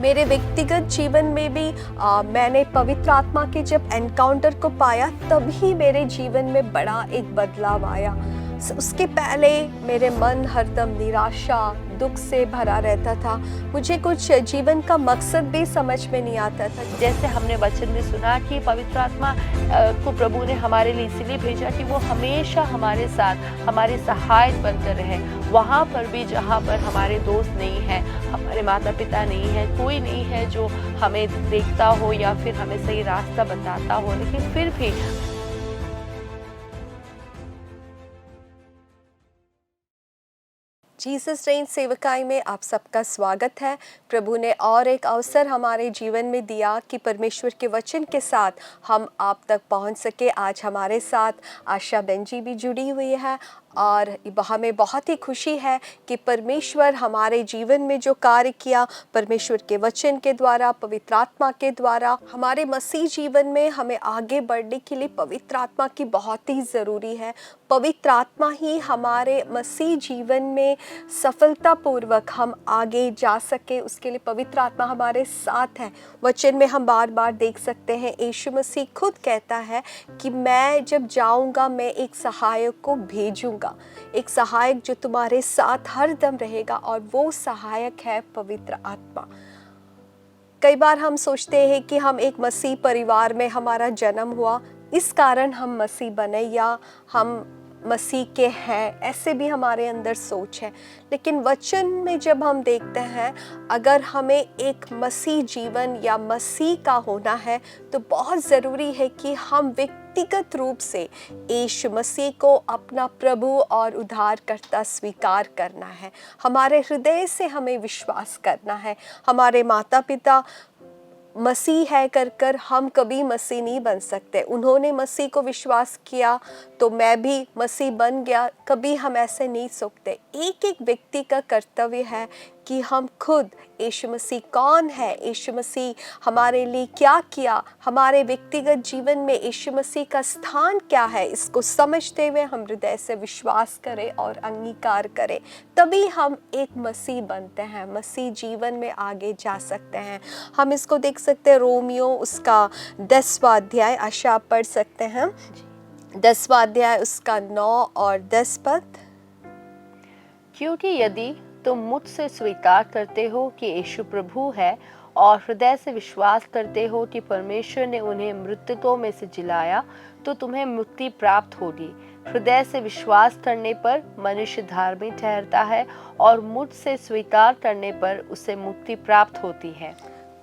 मेरे व्यक्तिगत जीवन में भी मैंने पवित्र आत्मा के जब एनकाउंटर को पाया तभी मेरे जीवन में बड़ा एक बदलाव आया। उसके पहले मेरे मन हरदम निराशा दुख से भरा रहता था। मुझे कुछ जीवन का मकसद भी समझ में नहीं आता था। जैसे हमने वचन में सुना कि पवित्र आत्मा को प्रभु ने हमारे लिए इसलिए भेजा कि वो हमेशा हमारे साथ हमारे सहायक बनकर रहे, वहाँ पर भी जहाँ पर हमारे दोस्त नहीं हैं, हमारे माता पिता नहीं है, कोई नहीं है जो हमें देखता हो या फिर हमें सही रास्ता बताता हो, लेकिन फिर भी जीसस रेंज सेवकाई में आप सबका स्वागत है। प्रभु ने और एक अवसर हमारे जीवन में दिया कि परमेश्वर के वचन के साथ हम आप तक पहुंच सके। आज हमारे साथ आशा बहन जी भी जुड़ी हुई है और हमें बहुत ही खुशी है कि परमेश्वर हमारे जीवन में जो कार्य किया, परमेश्वर के वचन के द्वारा, पवित्र आत्मा के द्वारा, हमारे मसीह जीवन में हमें आगे बढ़ने के लिए पवित्र आत्मा की बहुत ही ज़रूरी है। पवित्र आत्मा ही हमारे मसीह जीवन में सफलतापूर्वक हम आगे जा सके, उसके लिए पवित्र आत्मा हमारे साथ है। वचन में हम बार बार देख सकते हैं, यीशु मसीह खुद कहता है कि मैं जब जाऊंगा मैं एक सहायक को भेजूंगा, एक सहायक जो तुम्हारे साथ हर दम रहेगा, और वो सहायक है पवित्र आत्मा। कई बार हम सोचते हैं कि हम एक मसीह परिवार में हमारा जन्म हुआ, इस कारण हम मसीह बने या हम मसीह के हैं, ऐसे भी हमारे अंदर सोच है। लेकिन वचन में जब हम देखते हैं, अगर हमें एक मसीह जीवन या मसीह का होना है तो बहुत ज़रूरी है कि हम व्यक्तिगत रूप से यीशु मसीह को अपना प्रभु और उद्धारकर्ता स्वीकार करना है। हमारे हृदय से हमें विश्वास करना है। हमारे माता पिता मसीह है कर हम कभी मसीह नहीं बन सकते। उन्होंने मसीह को विश्वास किया तो मैं भी मसीह बन गया, कभी हम ऐसे नहीं सोचते। एक एक व्यक्ति का कर्तव्य है कि हम खुद यीशु मसीह कौन है, यीशु मसीह हमारे लिए क्या किया, हमारे व्यक्तिगत जीवन में यीशु मसीह का स्थान क्या है, इसको समझते हुए हम हृदय से विश्वास करें और अंगीकार करें, तभी हम एक मसीह बनते हैं, मसीह जीवन में आगे जा सकते हैं। हम इसको देख सकते हैं, रोमियो उसका 10वां अध्याय, आशा आप पढ़ सकते हैं, 10वां अध्याय उसका 9 और 10 पद। क्योंकि यदि तुम मुझसे स्वीकार करते हो कि यीशु प्रभु है और हृदय से विश्वास करते हो कि परमेश्वर ने उन्हें मृतकों में से जिलाया, तो तुम्हें मुक्ति प्राप्त होगी। हृदय से विश्वास करने पर मनुष्य धार्मिक ठहरता है और मुझसे स्वीकार करने पर उसे मुक्ति प्राप्त होती है।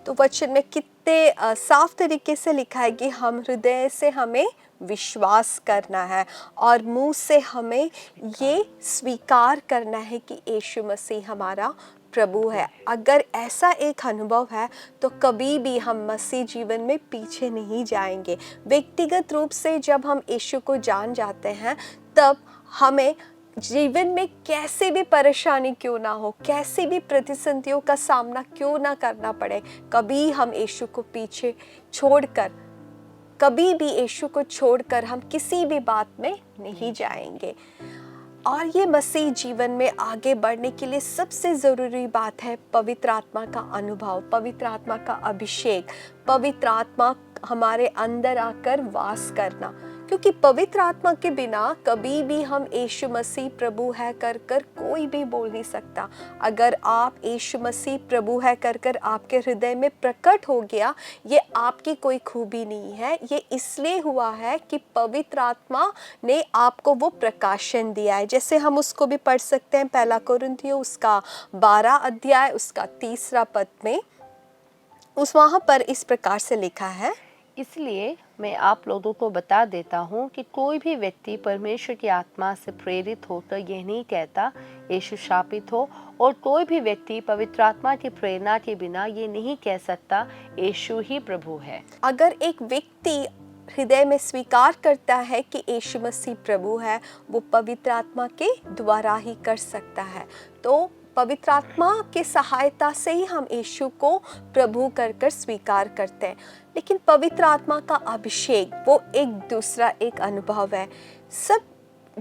तो वचन में कितने साफ तरीके से लिखा है कि हम हृदय से हमें विश्वास करना है और मुंह से हमें ये स्वीकार करना है कि यीशु मसीह हमारा प्रभु है। अगर ऐसा एक अनुभव है तो कभी भी हम मसीह जीवन में पीछे नहीं जाएंगे। व्यक्तिगत रूप से जब हम यीशु को जान जाते हैं, तब हमें जीवन में कैसे भी परेशानी क्यों ना हो, कैसे भी प्रतिसंधियों का सामना क्यों ना करना पड़े, कभी हम यीशु को पीछे छोड़कर, कभी भी यीशु को छोड़कर हम किसी भी बात में नहीं जाएंगे। और ये मसीह जीवन में आगे बढ़ने के लिए सबसे ज़रूरी बात है पवित्र आत्मा का अनुभव, पवित्र आत्मा का अभिषेक, पवित्र आत्मा हमारे अंदर आकर वास करना। क्योंकि पवित्र आत्मा के बिना कभी भी हम यीशु मसीह प्रभु है कर कोई भी बोल नहीं सकता। अगर आप यीशु मसीह प्रभु है कर आपके हृदय में प्रकट हो गया, ये आपकी कोई खूबी नहीं है, ये इसलिए हुआ है कि पवित्र आत्मा ने आपको वो प्रकाशन दिया है। जैसे हम उसको भी पढ़ सकते हैं, 1 कुरिन्थियों उसका 12 अध्याय उसका 3 पद में, उस वहाँ पर इस प्रकार से लिखा है, इसलिए मैं आप लोगों को बता देता हूँ कि कोई भी व्यक्ति परमेश्वर की आत्मा से प्रेरित होकर यह नहीं कहता यीशु शापित हो, और कोई भी व्यक्ति पवित्र आत्मा की प्रेरणा के बिना ये नहीं कह सकता यीशु ही प्रभु है। अगर एक व्यक्ति हृदय में स्वीकार करता है कि यीशु मसीह प्रभु है, वो पवित्र आत्मा के द्वारा ही कर सकता है। तो पवित्र आत्मा की सहायता से ही हम यीशु को प्रभु कर स्वीकार करते हैं। लेकिन पवित्र आत्मा का अभिषेक वो एक दूसरा एक अनुभव है। सब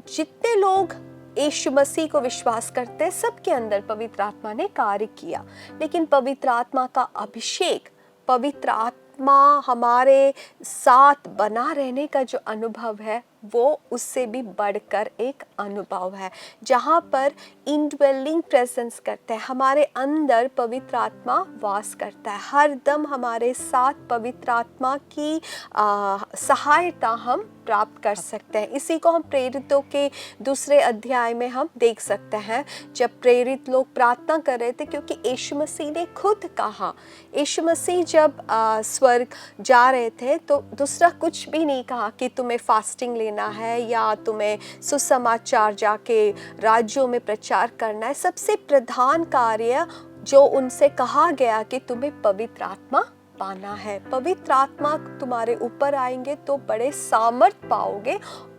जितने लोग यीशु मसीह को विश्वास करते हैं सबके अंदर पवित्र आत्मा ने कार्य किया, लेकिन पवित्र आत्मा का अभिषेक, पवित्र आत्मा हमारे साथ बना रहने का जो अनुभव है वो उससे भी बढ़कर एक अनुभव है, जहाँ पर इनड्वेलिंग प्रेजेंस करते हैं, हमारे अंदर पवित्र आत्मा वास करता है। हर दम हमारे साथ पवित्र आत्मा की सहायता हम प्राप्त कर सकते हैं। इसी को हम प्रेरितों के 2 अध्याय में हम देख सकते हैं, जब प्रेरित लोग प्रार्थना कर रहे थे, क्योंकि यीशु मसीह ने खुद कहा, यीशु मसीह जब स्वर्ग जा रहे थे तो दूसरा कुछ भी नहीं कहा कि तुम्हें फास्टिंग लेना है या तुम्हें सुसमाचार जाके राज्यों में प्रचार करना है। सबसे प्रधान कार्य जो उनसे कहा गया कि तुम्हें पवित्र आत्मा पाना है। पवित्र आत्मा तुम्हारे ऊपर आएंगे तो बड़े सामर्थ पाओगे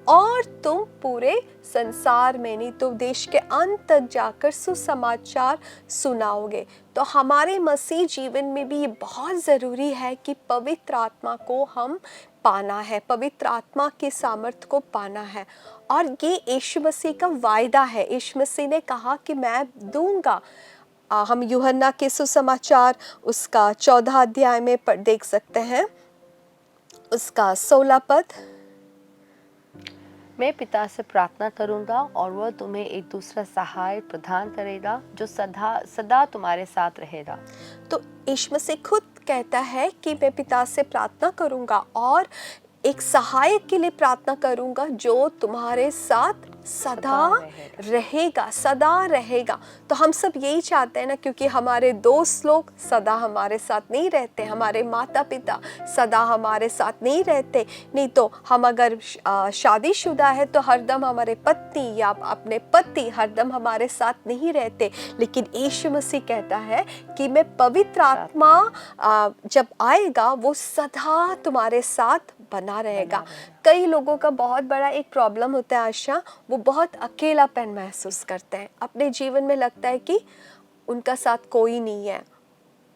और तुम पूरे संसार में नहीं तो देश के अंत तक जाकर सुसमाचार सुनाओगे। तो हमारे मसीह जीवन में भी ये बहुत ज़रूरी है कि पवित्र आत्मा को हम पाना है, पवित्र आत्मा के सामर्थ्य को पाना है। और ये यीशु मसीह का वायदा है। यीशु मसीह ने कहा कि मैं दूंगा। हम यूहन्ना के सुसमाचार उसका 14 अध्याय में देख सकते हैं, उसका 16 पद। मैं पिता से प्रार्थना करूंगा और वह तुम्हें एक दूसरा सहाय प्रदान करेगा जो सदा सदा तुम्हारे साथ रहेगा। तो यीशु मसीह खुद कहता है कि मैं पिता से प्रार्थना करूंगा और एक सहायक के लिए प्रार्थना करूंगा जो तुम्हारे साथ सदा रहेगा, सदा रहेगा। तो हम सब यही चाहते हैं ना, क्योंकि हमारे दोस्त लोग सदा हमारे साथ नहीं रहते, हमारे माता पिता सदा हमारे साथ नहीं रहते। नहीं तो हम अगर शादीशुदा है तो हरदम हमारे पत्नी या अपने पति हरदम हमारे साथ नहीं रहते। लेकिन यीशु मसीह कहता है कि मैं पवित्र आत्मा जब आएगा वो सदा तुम्हारे साथ बना रहेगा। कई लोगों का बहुत बड़ा एक प्रॉब्लम होता है आशा, वो बहुत अकेलापन महसूस करते हैं। अपने जीवन में लगता है कि उनका साथ कोई नहीं है,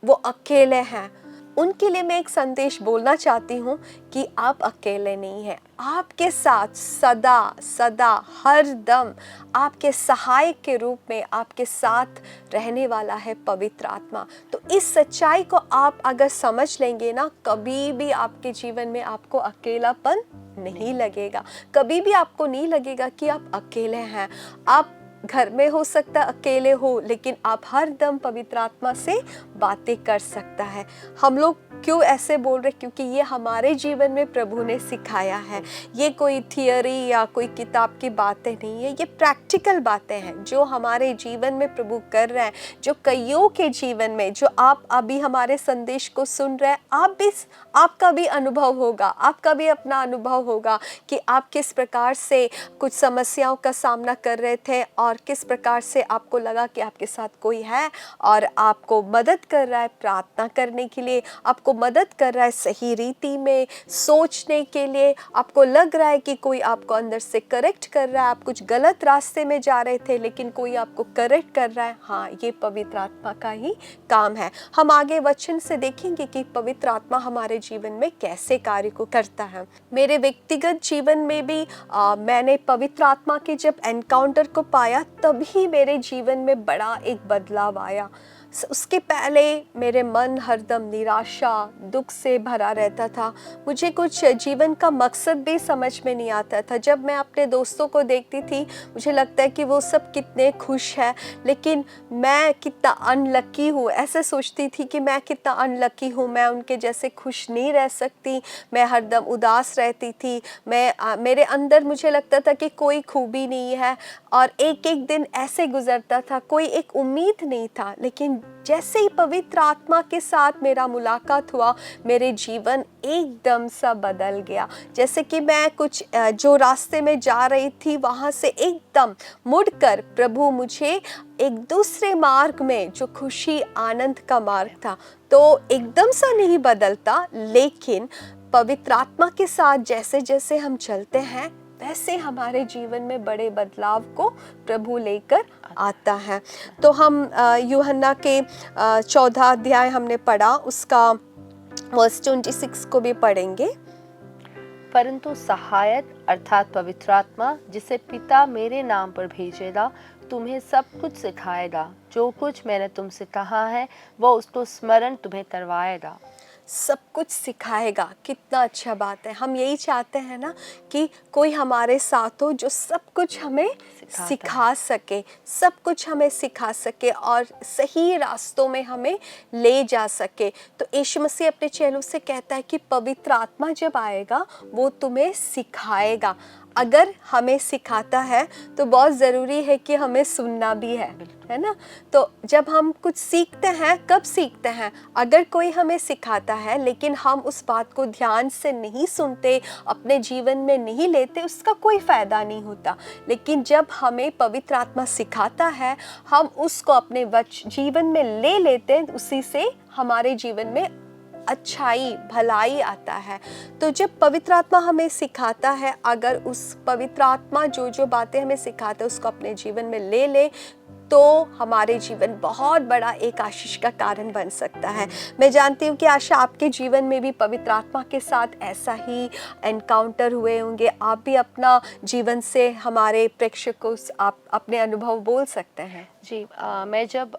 वो अकेले हैं। उनके लिए मैं एक संदेश बोलना चाहती हूँ कि आप अकेले नहीं हैं। आपके साथ सदा सदा हर दम आपके सहायक के रूप में आपके साथ रहने वाला है पवित्र आत्मा। तो इस सच्चाई को आप अगर समझ लेंगे ना, कभी भी आपके जीवन में आपको अकेलापन नहीं लगेगा। कभी भी आपको नहीं लगेगा कि आप अकेले हैं। आप घर में हो सकता है अकेले हो, लेकिन आप हर दम पवित्र आत्मा से बातें कर सकता है। हम लोग क्यों ऐसे बोल रहे? क्योंकि ये हमारे जीवन में प्रभु ने सिखाया है। ये कोई थियरी या कोई किताब की बातें नहीं है, ये प्रैक्टिकल बातें हैं जो हमारे जीवन में प्रभु कर रहे हैं, जो कईयों के जीवन में, जो आप अभी हमारे संदेश को सुन रहे हैं, आपका भी अनुभव होगा, आपका भी अपना अनुभव होगा कि आप किस प्रकार से कुछ समस्याओं का सामना कर रहे थे और किस प्रकार से आपको लगा कि आपके साथ कोई है और आपको मदद कर रहा है प्रार्थना करने के लिए, आपको मदद कर रहा है सही रीति में सोचने के लिए। आपको लग रहा है कि कोई आपको अंदर से करेक्ट कर रहा है, आप कुछ गलत रास्ते में जा रहे थे लेकिन कोई आपको करेक्ट कर रहा है। हाँ, ये पवित्र आत्मा का ही काम है। हम आगे वचन से देखेंगे कि पवित्र आत्मा हमारे जीवन में कैसे कार्य को करता है। मेरे व्यक्तिगत जीवन में भी मैंने पवित्र आत्मा के जब एनकाउंटर को पाया तभी मेरे जीवन में बड़ा एक बदलाव आया। उसके पहले मेरे मन हरदम निराशा दुख से भरा रहता था। मुझे कुछ जीवन का मकसद भी समझ में नहीं आता था। जब मैं अपने दोस्तों को देखती थी मुझे लगता है कि वो सब कितने खुश हैं, लेकिन मैं कितना अनलकी हूँ। ऐसे सोचती थी कि मैं कितना अनलकी हूँ, मैं उनके जैसे खुश नहीं रह सकती। मैं हरदम उदास रहती थी। मेरे अंदर मुझे लगता था कि कोई खूबी नहीं है और एक एक दिन ऐसे गुजरता था, कोई एक उम्मीद नहीं था। लेकिन जैसे ही पवित्र आत्मा के साथ मेरा मुलाकात हुआ, मेरे जीवन एकदम सा बदल गया। जैसे कि मैं कुछ जो रास्ते में जा रही थी वहाँ से एकदम मुड़कर प्रभु मुझे एक दूसरे मार्ग में, जो खुशी आनंद का मार्ग था, तो एकदम सा नहीं बदलता, लेकिन पवित्र आत्मा के साथ जैसे जैसे हम चलते हैं वैसे हमारे जीवन में बड़े बदलाव को प्रभु लेकर आता है। तो हम यूहन्ना के 14 अध्याय हमने पढ़ा, उसका वर्स 26 को भी पढ़ेंगे। परंतु सहायक अर्थात पवित्र आत्मा, जिसे पिता मेरे नाम पर भेजेगा, तुम्हें सब कुछ सिखाएगा। जो कुछ मैंने तुमसे कहा है वो उसको स्मरण तुम्हें करवाएगा। सब कुछ सिखाएगा। कितना अच्छा बात है। हम यही चाहते हैं ना कि कोई हमारे साथ हो जो सब कुछ हमें सिखा सके, सब कुछ हमें सिखा सके और सही रास्तों में हमें ले जा सके। तो यीशु मसीह अपने चेलों से कहता है कि पवित्र आत्मा जब आएगा वो तुम्हें सिखाएगा। अगर हमें सिखाता है तो बहुत ज़रूरी है कि हमें सुनना भी है ना। तो जब हम कुछ सीखते हैं, कब सीखते हैं? अगर कोई हमें सिखाता है लेकिन हम उस बात को ध्यान से नहीं सुनते, अपने जीवन में नहीं लेते, उसका कोई फ़ायदा नहीं होता। लेकिन जब हमें पवित्र आत्मा सिखाता है, हम उसको अपने जीवन में ले लेते, उसी से हमारे जीवन में अच्छाई भलाई आता है। तो जब पवित्र आत्मा हमें सिखाता है, अगर उस पवित्र आत्मा जो जो बातें हमें सिखाता है उसको अपने जीवन में ले ले, तो हमारे जीवन बहुत बड़ा एक आशीष का कारण बन सकता है। मैं जानती हूँ कि आशा आपके जीवन में भी पवित्र आत्मा के साथ ऐसा ही एनकाउंटर हुए होंगे। आप भी अपना जीवन से हमारे प्रेक्षकों को आप अपने अनुभव बोल सकते हैं। जी, मैं जब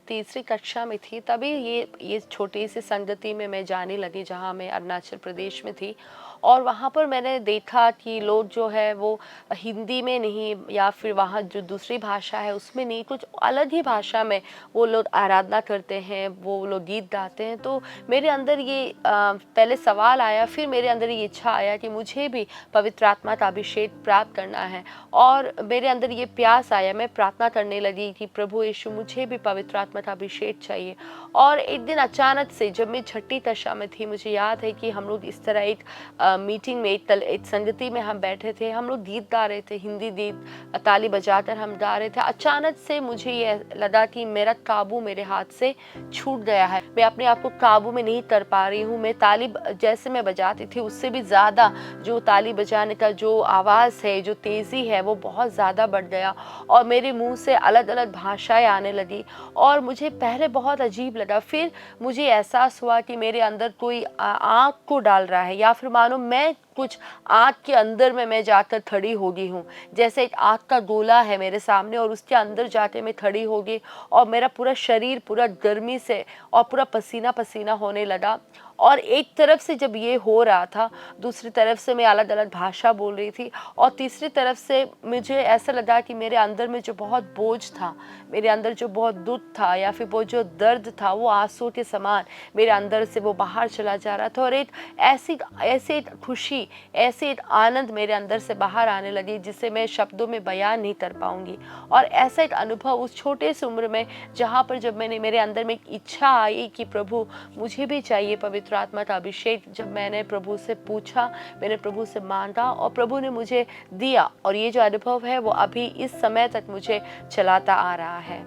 तीसरी कक्षा में थी तभी ये छोटी सी संगति में मैं जाने लगी, जहाँ मैं अरुणाचल प्रदेश में थी। और वहाँ पर मैंने देखा कि लोग जो है वो हिंदी में नहीं, या फिर वहाँ जो दूसरी भाषा है उसमें नहीं, कुछ अलग ही भाषा में वो लोग आराधना करते हैं, वो लोग गीत गाते हैं। तो मेरे अंदर ये पहले सवाल आया, फिर मेरे अंदर ये इच्छा आया कि मुझे भी पवित्र आत्मा का अभिषेक प्राप्त करना है। और मेरे अंदर ये प्यास आया, मैं प्रार्थना करने लगी कि प्रभु यीशु, मुझे भी पवित्र आत्मा का अभिषेक चाहिए। और एक दिन अचानक से, जब मैं छठी कक्षा में थी, मुझे याद है कि हम लोग इस तरह एक मीटिंग में, एक संगति में हम बैठे थे, हम लोग गीत गा रहे थे, हिंदी गीत, ताली बजाकर हम गा रहे थे। अचानक से मुझे ये लगा कि मेरा काबू मेरे हाथ से छूट गया है, मैं अपने आप को काबू में नहीं कर पा रही हूँ। मैं ताली जैसे मैं बजाती थी उससे भी ज़्यादा जो ताली बजाने का जो आवाज़ है, जो तेज़ी है, वो बहुत ज़्यादा बढ़ गया और मेरे मुंह से अलग अलग भाषाएं आने लगी। और मुझे पहले बहुत अजीब लगा, फिर मुझे एहसास हुआ कि मेरे अंदर कोई आँख को डाल रहा है, या फिर मानो मैं कुछ आँख के अंदर में मैं जाकर खड़ी हो गई हूँ। जैसे एक आँख का गोला है मेरे सामने और उसके अंदर जाके मैं खड़ी हो गई, और मेरा पूरा शरीर पूरा गर्मी से और पूरा पसीना पसीना होने लगा। और एक तरफ से जब ये हो रहा था, दूसरी तरफ से मैं अलग अलग भाषा बोल रही थी, और तीसरी तरफ से मुझे ऐसा लगा कि मेरे अंदर में जो बहुत बोझ था, मेरे अंदर जो बहुत दुख था, या फिर वो जो दर्द था, वो आंसू के समान मेरे अंदर से वो बाहर चला जा रहा था। और एक ऐसी खुशी, ऐसे एक आनंद मेरे अंदर से बाहर आने लगी जिसे मैं शब्दों में बयान नहीं कर पाऊंगी। और ऐसा एक अनुभव उस छोटे से उम्र में, जहाँ पर जब मेरे अंदर में एक इच्छा आई कि प्रभु मुझे भी चाहिए पवित्र आत्मा का अभिषेक, जब मैंने प्रभु से पूछा, मैंने प्रभु से मांगा और प्रभु ने मुझे दिया। और ये जो अनुभव है वो अभी इस समय तक मुझे चलाता आ रहा है।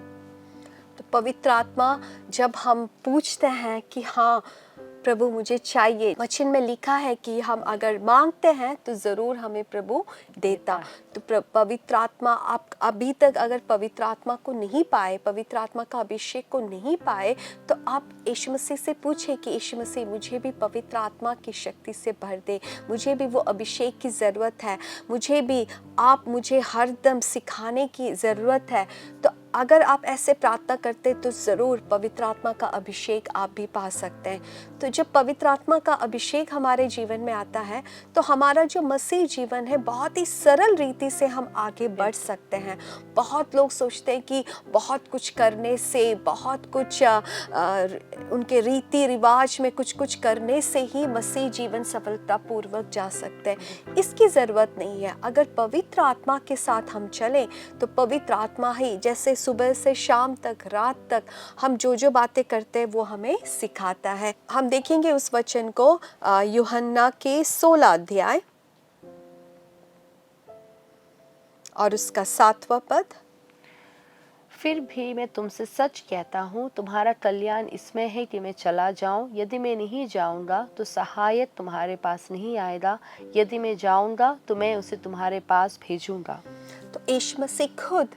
तो पवित्र आत्मा जब हम पूछते हैं कि हाँ प्रभु मुझे चाहिए, वचन में लिखा है कि हम अगर मांगते हैं तो ज़रूर हमें प्रभु देता। तो पवित्र आत्मा, आप अभी तक अगर पवित्र आत्मा को नहीं पाए, पवित्र आत्मा का अभिषेक को नहीं पाए, तो आप यीशु मसीह से पूछें कि यीशु मसीह मुझे भी पवित्र आत्मा की शक्ति से भर दे, मुझे भी वो अभिषेक की ज़रूरत है, मुझे भी आप मुझे हरदम सिखाने की ज़रूरत है। तो अगर आप ऐसे प्रार्थना करते तो ज़रूर पवित्र आत्मा का अभिषेक आप भी पा सकते हैं। तो जब पवित्र आत्मा का अभिषेक हमारे जीवन में आता है तो हमारा जो मसीह जीवन है बहुत ही सरल रीति से हम आगे बढ़ सकते हैं। बहुत लोग सोचते हैं कि बहुत कुछ करने से, बहुत कुछ उनके रीति रिवाज में कुछ करने से ही मसीह जीवन सफलतापूर्वक जा सकते हैं। इसकी ज़रूरत नहीं है। अगर पवित्र आत्मा के साथ हम चलें तो पवित्र आत्मा ही, जैसे सुबह से शाम तक, रात तक हम जो जो बातें करते हैं वो हमें सिखाता है। हम देखेंगे उस वचन को यूहन्ना के 16 अध्याय और उसका 7वां पद। फिर भी मैं तुमसे सच कहता हूँ, तुम्हारा कल्याण इसमें है कि मैं चला जाऊँ। यदि मैं नहीं जाऊँगा तो सहायक तुम्हारे पास नहीं आएगा, यदि मैं जाऊँगा तो मैं उसे तुम्हारे पास भेजूँगा। तो यीशु मसीह खुद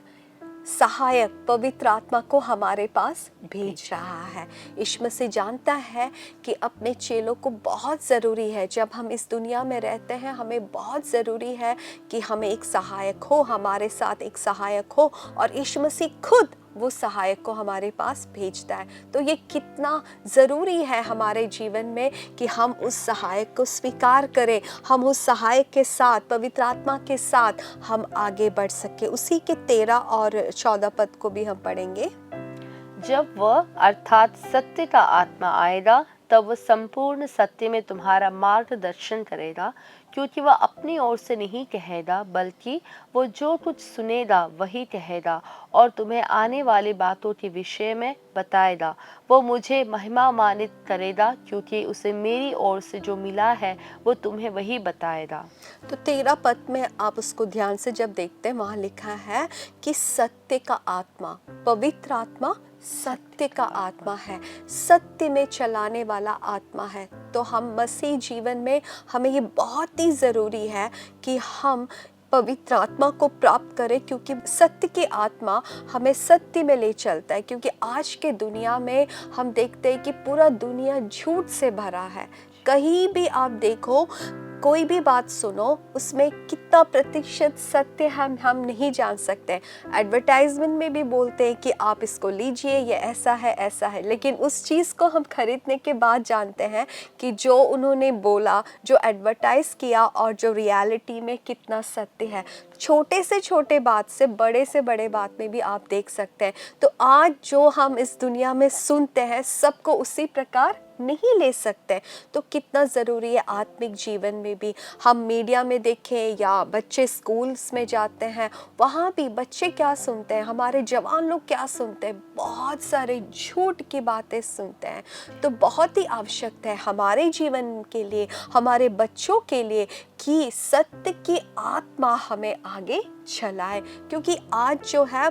सहायक पवित्र आत्मा को हमारे पास भेज रहा है। यीशु मसीह जानता है कि अपने चेलों को बहुत ज़रूरी है, जब हम इस दुनिया में रहते हैं हमें बहुत ज़रूरी है कि हमें एक सहायक हो, हमारे साथ एक सहायक हो, और यीशु मसीह खुद वो सहायक को हमारे पास भेजता है। तो ये कितना ज़रूरी है हमारे जीवन में कि हम उस सहायक को स्वीकार करें, हम उस सहायक के साथ, पवित्र आत्मा के साथ हम आगे बढ़ सके। उसी के 13 और 14 पद को भी हम पढ़ेंगे। जब वह अर्थात सत्य का आत्मा आएगा तब वह संपूर्ण सत्य में तुम्हारा मार्गदर्शन करेगा, क्योंकि वह अपनी ओर से नहीं कहेगा बल्कि वो जो कुछ सुनेगा वही कहेगा और तुम्हें आने वाली बातों के विषय में बताएगा। वो मुझे महिमा मानित करेगा, क्योंकि उसे मेरी ओर से जो मिला है वो तुम्हें वही बताएगा। तो 13 पद में आप उसको ध्यान से जब देखते हैं, वहाँ लिखा है कि सत्य का आत्मा, पवित्र आत्मा सत्य का आत्मा है, सत्य में चलाने वाला आत्मा है। तो हम मसीह जीवन में हमें ये बहुत ही ज़रूरी है कि हम पवित्र आत्मा को प्राप्त करें, क्योंकि सत्य की आत्मा हमें सत्य में ले चलता है। क्योंकि आज के दुनिया में हम देखते हैं कि पूरा दुनिया झूठ से भरा है। कहीं भी आप देखो, कोई भी बात सुनो, उसमें कितना प्रतिशत सत्य हम नहीं जान सकते। एडवर्टाइजमेंट में भी बोलते हैं कि आप इसको लीजिए, ये ऐसा है ऐसा है, लेकिन उस चीज़ को हम खरीदने के बाद जानते हैं कि जो उन्होंने बोला, जो एडवर्टाइज किया और जो रियलिटी में कितना सत्य है। छोटे से छोटे बात से बड़े बात में भी आप देख सकते हैं। तो आज जो हम इस दुनिया में सुनते हैं सबको उसी प्रकार नहीं ले सकते। तो कितना ज़रूरी है आत्मिक जीवन में भी। हम मीडिया में देखें या बच्चे स्कूल्स में जाते हैं, वहाँ भी बच्चे क्या सुनते हैं, हमारे जवान लोग क्या सुनते हैं, बहुत सारे झूठ की बातें सुनते हैं। तो बहुत ही आवश्यक है हमारे जीवन के लिए, हमारे बच्चों के लिए, कि सत्य की आत्मा हमें आगे चलाए। क्योंकि आज जो है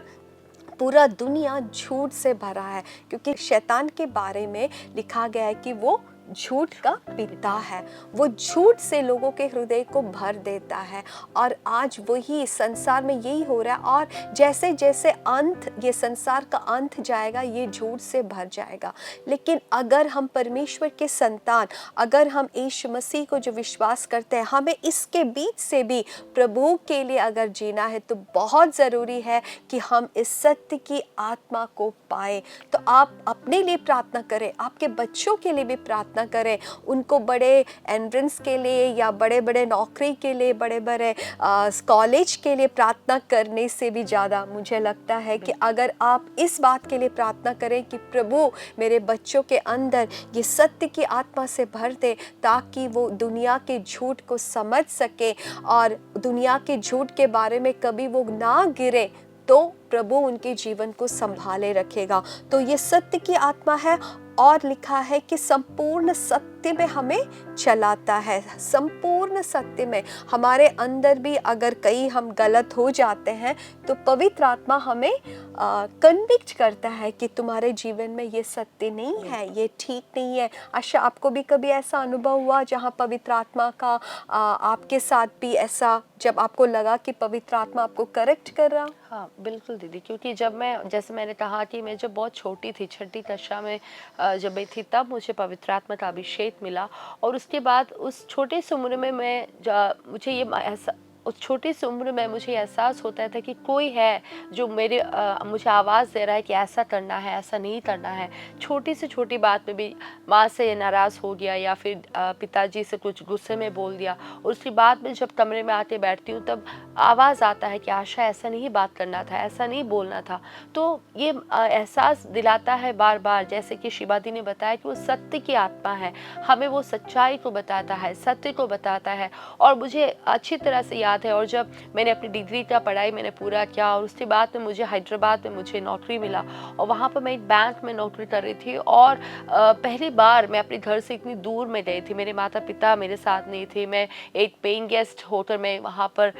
पूरा दुनिया झूठ से भरा है, क्योंकि शैतान के बारे में लिखा गया है कि वो झूठ का पिता है। वो झूठ से लोगों के हृदय को भर देता है, और आज वही संसार में यही हो रहा है। और जैसे जैसे अंत, ये संसार का अंत जाएगा, ये झूठ से भर जाएगा। लेकिन अगर हम परमेश्वर के संतान, अगर हम यीशु मसीह को जो विश्वास करते हैं, हमें इसके बीच से भी प्रभु के लिए अगर जीना है, तो बहुत ज़रूरी है कि हम इस सत्य की आत्मा को पाए। तो आप अपने लिए प्रार्थना करें, आपके बच्चों के लिए भी प्रार्थना करें, उनको बड़े एंट्रेंस के लिए या बड़े बड़े नौकरी के लिए, बड़े बड़े कॉलेज के लिए प्रार्थना करने से भी ज़्यादा मुझे लगता है कि अगर आप इस बात के लिए प्रार्थना करें कि प्रभु मेरे बच्चों के अंदर ये सत्य की आत्मा से भर दे, ताकि वो दुनिया के झूठ को समझ सके और दुनिया के झूठ के बारे में कभी वो ना गिरे, तो प्रभु उनके जीवन को संभाले रखेगा। तो ये सत्य की आत्मा है, और लिखा है कि संपूर्ण सत्य में हमें चलाता है। संपूर्ण सत्य में हमारे अंदर भी अगर कहीं हम गलत हो जाते हैं, तो पवित्र आत्मा हमें कन्विक्ट करता है कि तुम्हारे जीवन में ये सत्य नहीं है, ये ठीक नहीं है। आशा आपको भी कभी ऐसा अनुभव हुआ जहाँ पवित्र आत्मा का आपके साथ भी ऐसा, जब आपको लगा कि पवित्र आत्मा आपको करेक्ट कर रहा? हाँ बिल्कुल दीदी, क्योंकि जब मैं, जैसे मैंने कहा कि मैं जब बहुत छोटी थी, छठी कक्षा में जब मैं थी, तब मुझे पवित्र आत्मा का अभिषेक मिला। और उसके बाद उस छोटे से उम्र में मुझे ये ऐसा, उस छोटी सी उम्र में मुझे एहसास होता था कि कोई है जो मुझे आवाज़ दे रहा है कि ऐसा करना है, ऐसा नहीं करना है। छोटी से छोटी बात में भी माँ से नाराज़ हो गया या फिर पिताजी से कुछ गुस्से में बोल दिया, और उसके बाद में जब कमरे में आके बैठती हूँ तब आवाज़ आता है कि आशा ऐसा नहीं बात करना था, ऐसा नहीं बोलना था। तो ये एहसास दिलाता है बार बार, जैसे कि शिवा दी ने बताया कि वो सत्य की आत्मा है, हमें वो सच्चाई को बताता है, सत्य को बताता है। और मुझे अच्छी तरह से याद है, और जब मैंने अपनी डिग्री का पढ़ाई मैंने पूरा किया, और उसके बाद में मुझे हैदराबाद में मुझे नौकरी मिला, और वहाँ पर मैं एक बैंक में नौकरी कर रही थी। और पहली बार मैं अपने घर से इतनी दूर में गई थी, मेरे माता पिता मेरे साथ नहीं थे, मैं एक पेइंग गेस्ट होटल में वहाँ पर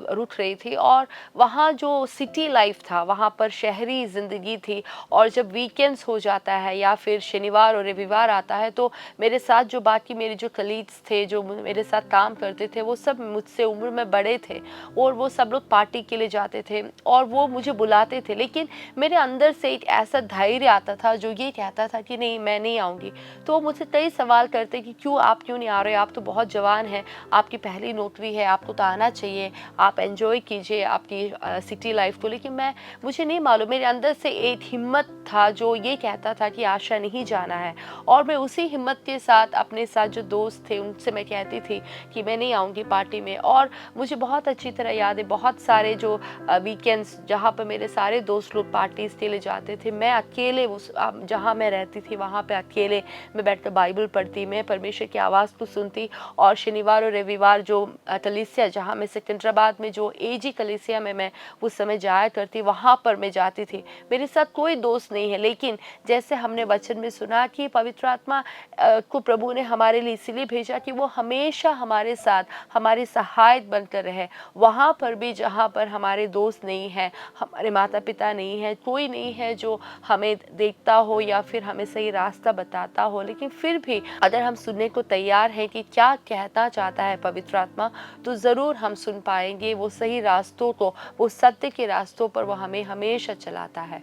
रुक रही थी। और वहाँ जो सिटी लाइफ था, वहाँ पर शहरी ज़िंदगी थी, और जब वीकेंड्स हो जाता है या फिर शनिवार और रविवार आता है, तो मेरे साथ जो बाकी मेरे जो कलीग्स थे, जो मेरे साथ काम करते थे, वो सब मुझसे उम्र में बड़े थे और वो सब लोग पार्टी के लिए जाते थे और वो मुझे बुलाते थे, लेकिन मेरे अंदर से एक ऐसा धैर्य आता था जो ये कहता था कि नहीं, मैं नहीं आऊँगी। तो वो मुझसे कई सवाल करते कि आप क्यों नहीं आ रहे, आप तो बहुत जवान हैं, आपकी पहली नौकरी है, आपको तो आना चाहिए, आप एंजॉय कीजिए आपकी सिटी लाइफ को। लेकिन मुझे नहीं मालूम, मेरे अंदर से एक हिम्मत था जो ये कहता था कि आशा नहीं जाना है, और मैं उसी हिम्मत के साथ अपने साथ जो दोस्त थे उनसे मैं कहती थी कि मैं नहीं आऊँगी पार्टी में। और मुझे बहुत अच्छी तरह याद है, बहुत सारे जो वीकेंड्स जहाँ पर मेरे सारे दोस्त लोग पार्टीज़ के लिए जाते थे, मैं अकेले उस जहाँ मैं रहती थी वहाँ पे अकेले मैं बैठकर बाइबल पढ़ती, मैं परमेश्वर की आवाज़ को सुनती। और शनिवार और रविवार जो कलीसिया जहाँ मैं सिकंदराबाद में जो एजी कलीसिया में मैं उस समय जाया करती, वहाँ पर मैं जाती थी। मेरे साथ कोई दोस्त नहीं है, लेकिन जैसे हमने वचन में सुना कि पवित्र आत्मा को प्रभु ने हमारे लिए इसलिए भेजा कि वो हमेशा हमारे साथ हमारे सहायक बनकर रहे। वहाँ पर भी जहाँ पर हमारे दोस्त नहीं हैं, हमारे माता पिता नहीं हैं, कोई नहीं है जो हमें देखता हो या फिर हमें सही रास्ता बताता हो, लेकिन फिर भी अगर हम सुनने को तैयार हैं कि क्या कहना चाहता है पवित्र आत्मा, तो ज़रूर हम सुन पाएंगे वो सही रास्तों को, वो सत्य के रास्तों पर वो हमें हमेशा चलाता है।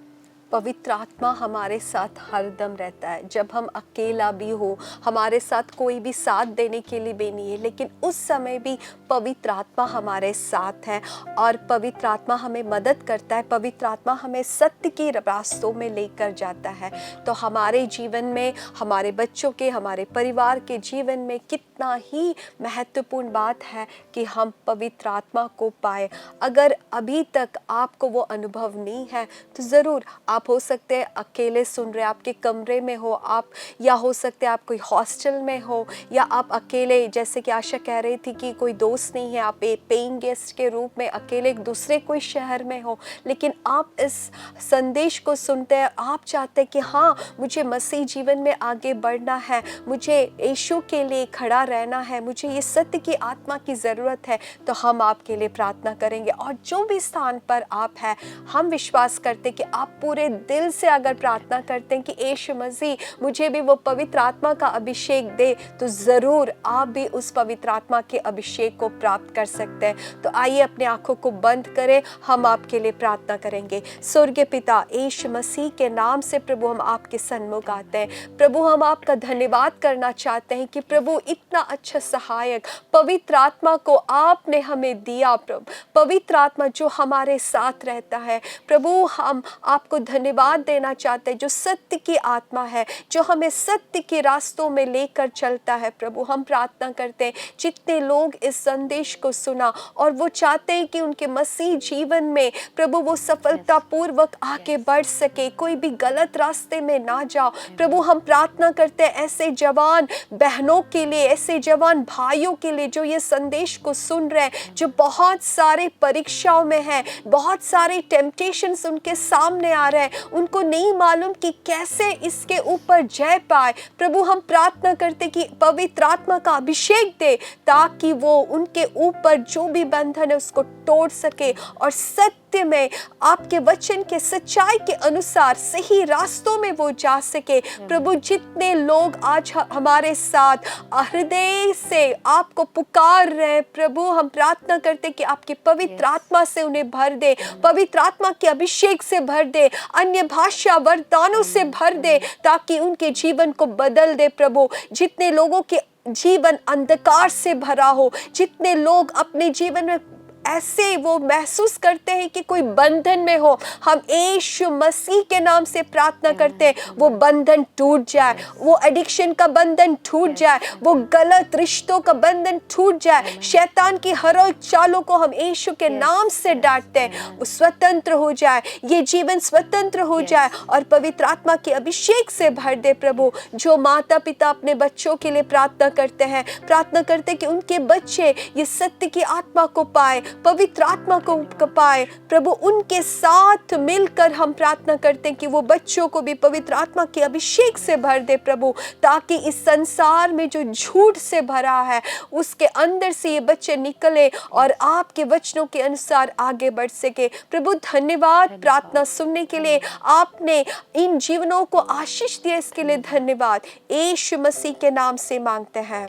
पवित्र आत्मा हमारे साथ हरदम रहता है। जब हम अकेला भी हो, हमारे साथ कोई भी साथ देने के लिए भी नहीं है, लेकिन उस समय भी पवित्र आत्मा हमारे साथ है और पवित्र आत्मा हमें मदद करता है। पवित्र आत्मा हमें सत्य के रास्तों में लेकर जाता है। तो हमारे जीवन में, हमारे बच्चों के, हमारे परिवार के जीवन में कितना ही महत्वपूर्ण बात है कि हम पवित्र आत्मा को पाए। अगर अभी तक आपको वो अनुभव नहीं है तो ज़रूर आप हो सकते हैं अकेले सुन रहे, आपके कमरे में हो आप, या हो सकते हैं आप कोई हॉस्टल में हो, या आप अकेले, जैसे कि आशा कह रही थी कि कोई दोस्त नहीं है, आप पेइंग गेस्ट के रूप में अकेले दूसरे कोई शहर में हो, लेकिन आप इस संदेश को सुनते हैं, आप चाहते हैं कि हाँ, मुझे मसीह जीवन में आगे बढ़ना है, मुझे यीशु के लिए खड़ा रहना है, मुझे ये सत्य की आत्मा की ज़रूरत है, तो हम आपके लिए प्रार्थना करेंगे। और जो भी स्थान पर आप हैं, हम विश्वास करते कि आप पूरे दिल से अगर प्रार्थना करते हैं कि यीशु मसीह मुझे भी वो पवित्र आत्मा का अभिषेक दे, तो ज़रूर आप भी उस पवित्र आत्मा के अभिषेक को प्राप्त कर सकते हैं। तो आइए अपनी आंखों को बंद करें, हम आपके लिए प्रार्थना करेंगे। स्वर्गीय पिता, यीशु मसीह के नाम से प्रभु हम आपके सन्मुख आते हैं। प्रभु हम आपका धन्यवाद करना चाहते हैं कि प्रभु इतना अच्छा सहायक पवित्र आत्मा को आपने हमें दिया। प्रभु पवित्र आत्मा जो हमारे साथ रहता है, प्रभु हम आपको धन्यवाद देना चाहते हैं, जो सत्य की आत्मा है, जो हमें सत्य के रास्तों में लेकर चलता है। प्रभु हम प्रार्थना करते हैं जितने लोग इस संदेश को सुना और वो चाहते हैं कि उनके मसीह जीवन में प्रभु वो सफलतापूर्वक आगे बढ़ सके, कोई भी गलत रास्ते में ना जाओ। प्रभु हम प्रार्थना करते हैं ऐसे जवान बहनों के लिए, ऐसे जवान भाइयों के लिए जो ये संदेश को सुन रहे हैं, जो बहुत सारे परीक्षाओं में हैं, बहुत सारे टेम्पटेशंस उनके सामने आ रहे हैं, उनको नहीं मालूम कि कैसे इसके ऊपर जय पाए। प्रभु हम प्रार्थना करते कि पवित्र आत्मा का अभिषेक दे, ताकि वो उनके ऊपर जो भी बंधन है उसको तोड़ सके और सत्य में आपके वचन के सच्चाई के अनुसार सही रास्तों में वो जा सके। प्रभु जितने लोग आज हमारे साथ हृदय से आपको पुकार रहे हैं, प्रभु हम प्रार्थना करते कि आपकी पवित्र आत्मा से उन्हें भर दे, पवित्र आत्मा के अभिषेक से भर दे, अन्य भाषा वरदानों से भर दे, ताकि उनके जीवन को बदल दे। प्रभु जितने लोगों के जीवन अंधकार से भरा हो, जितने लोग अपने जीवन में ऐसे वो महसूस करते हैं कि कोई बंधन में हो, हम यीशु मसीह के नाम से प्रार्थना करते हैं वो बंधन टूट जाए, वो एडिक्शन का बंधन टूट जाए, वो गलत रिश्तों का बंधन टूट जाए, शैतान की हर एक चालों को हम यीशु के नाम से डांटते हैं, वो स्वतंत्र हो जाए, ये जीवन स्वतंत्र हो जाए और पवित्र आत्मा के अभिषेक से भर दे। प्रभु जो माता पिता अपने बच्चों के लिए प्रार्थना करते हैं, प्रार्थना करते कि उनके बच्चे ये सत्य की आत्मा को पाए, पवित्र आत्मा को पाए, प्रभु उनके साथ मिलकर हम प्रार्थना करते हैं कि वो बच्चों को भी पवित्र आत्मा के अभिषेक से भर दे। प्रभु ताकि इस संसार में जो झूठ से भरा है उसके अंदर से ये बच्चे निकले और आपके वचनों के अनुसार आगे बढ़ सके। प्रभु धन्यवाद प्रार्थना सुनने के लिए, आपने इन जीवनों को आशीष दिया, इसके लिए धन्यवाद। यीशु मसीह के नाम से मांगते हैं,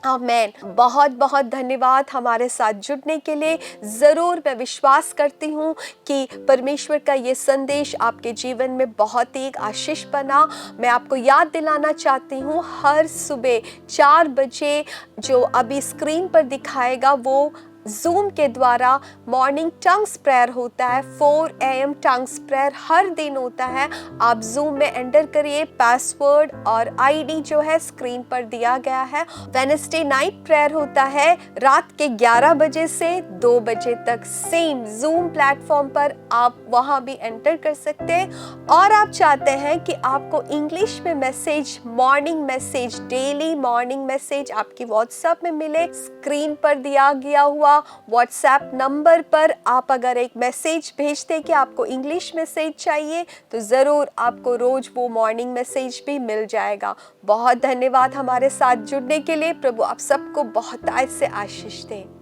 आमेन। बहुत बहुत धन्यवाद हमारे साथ जुड़ने के लिए। ज़रूर मैं विश्वास करती हूँ कि परमेश्वर का ये संदेश आपके जीवन में बहुत ही एक आशीष बना। मैं आपको याद दिलाना चाहती हूँ, हर सुबह 4 बजे जो अभी स्क्रीन पर दिखाएगा वो जूम के द्वारा मॉर्निंग टंग्स प्रेयर होता है। 4 AM टंग्स प्रेयर हर दिन होता है। आप जूम में एंटर करिए, पासवर्ड और आईडी जो है स्क्रीन पर दिया गया है। वेडनेसडे नाइट प्रेयर होता है रात के 11 बजे से 2 बजे तक, सेम जूम प्लेटफॉर्म पर। आप वहां भी एंटर कर सकते हैं। और आप चाहते हैं कि आपको इंग्लिश में message, morning message, daily morning message आपकी व्हाट्सएप में मिले, स्क्रीन पर दिया गया हुआ व्हाट्सएप नंबर पर आप अगर एक मैसेज भेजते कि आपको इंग्लिश मैसेज चाहिए, तो ज़रूर आपको रोज वो मॉर्निंग मैसेज भी मिल जाएगा। बहुत धन्यवाद हमारे साथ जुड़ने के लिए। प्रभु आप सबको बहुतायत से आशीष दे।